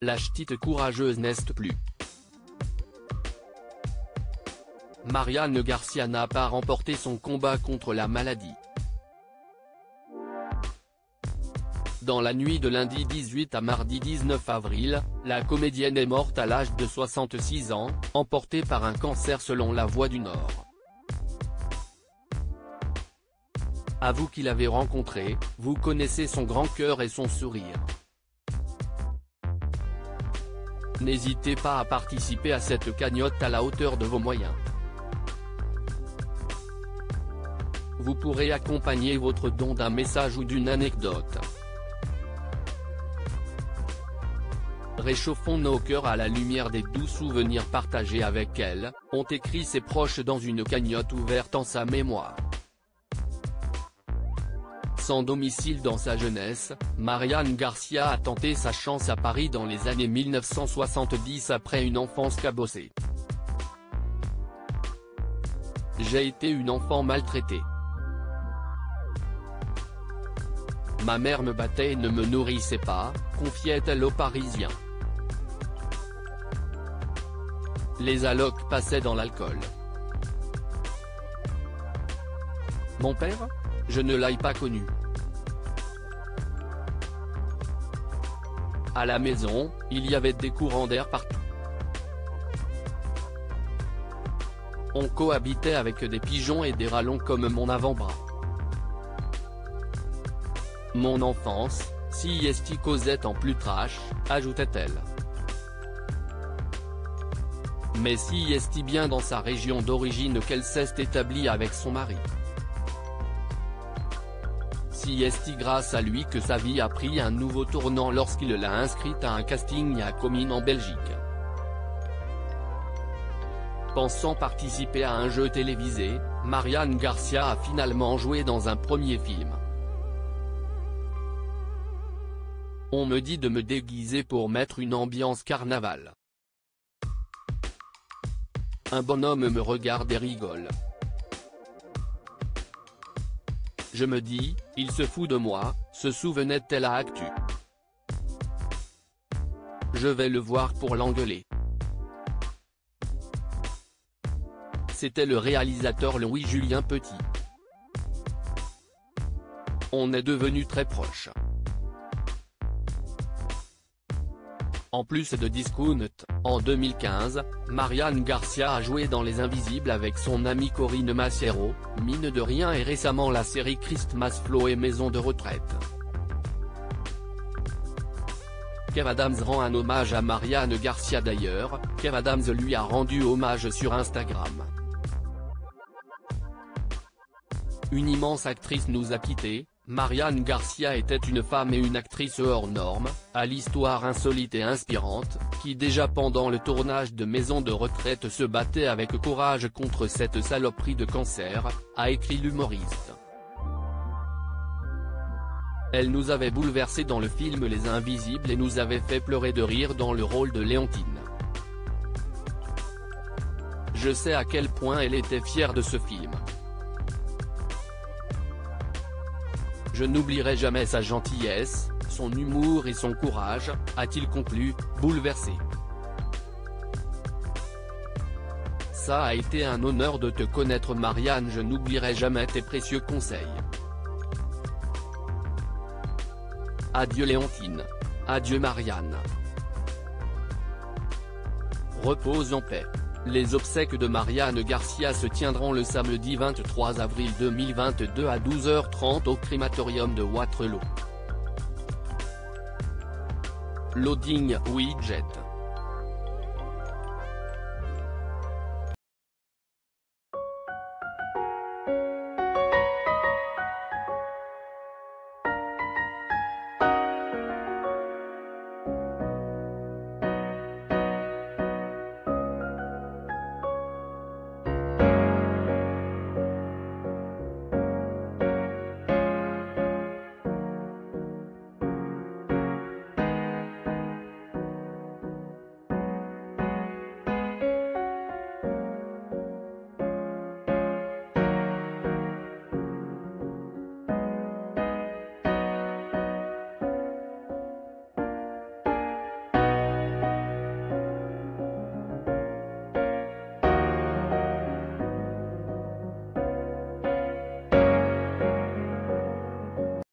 la ch'tite courageuse n'est plus. Marianne Garcia n'a pas remporté son combat contre la maladie. Dans la nuit de lundi 18 à mardi 19 avril, la comédienne est morte à l'âge de 66 ans, emportée par un cancer selon La Voix du Nord. À vous qui l'avez rencontrée, vous connaissez son grand cœur et son sourire. N'hésitez pas à participer à cette cagnotte à la hauteur de vos moyens. Vous pourrez accompagner votre don d'un message ou d'une anecdote. Réchauffons nos cœurs à la lumière des doux souvenirs partagés avec elle, ont écrit ses proches dans une cagnotte ouverte en sa mémoire. Sans domicile dans sa jeunesse, Marianne Garcia a tenté sa chance à Paris dans les années 1970 après une enfance cabossée. J'ai été une enfant maltraitée. Ma mère me battait et ne me nourrissait pas, confiait-elle aux Parisiens. Les allocs passaient dans l'alcool. Mon père ? Je ne l'ai pas connu. À la maison, il y avait des courants d'air partout. On cohabitait avec des pigeons et des rallons comme mon avant-bras. Mon enfance, si esti Cosette en plus trash, ajoutait-elle. Mais si esti bien dans sa région d'origine qu'elle s'est établie avec son mari. Si esti grâce à lui que sa vie a pris un nouveau tournant lorsqu'il l'a inscrite à un casting à Comines en Belgique. Pensant participer à un jeu télévisé, Marianne Garcia a finalement joué dans un premier film. On me dit de me déguiser pour mettre une ambiance carnaval. Un bonhomme me regarde et rigole. Je me dis, il se fout de moi, se souvenait-elle à Actu. Je vais le voir pour l'engueuler. C'était le réalisateur Louis-Julien Petit. On est devenus très proches. En plus de Discount, en 2015, Marianne Garcia a joué dans Les Invisibles avec son amie Corinne Massiero, mine de rien et récemment la série Christmas Flow et Maison de retraite. Kev Adams rend un hommage à Marianne Garcia d'ailleurs, Kev Adams lui a rendu hommage sur Instagram. Une immense actrice nous a quittés. Marianne Garcia était une femme et une actrice hors norme, à l'histoire insolite et inspirante, qui déjà pendant le tournage de Maison de retraite se battait avec courage contre cette saloperie de cancer, a écrit l'humoriste. Elle nous avait bouleversés dans le film Les Invisibles et nous avait fait pleurer de rire dans le rôle de Léontine. Je sais à quel point elle était fière de ce film. Je n'oublierai jamais sa gentillesse, son humour et son courage, a-t-il conclu, bouleversé. Ça a été un honneur de te connaître Marianne, je n'oublierai jamais tes précieux conseils. Adieu Léontine. Adieu Marianne. Repose en paix. Les obsèques de Marianne Garcia se tiendront le samedi 23 avril 2022 à 12h30 au crématorium de Waterloo. Loading Widget.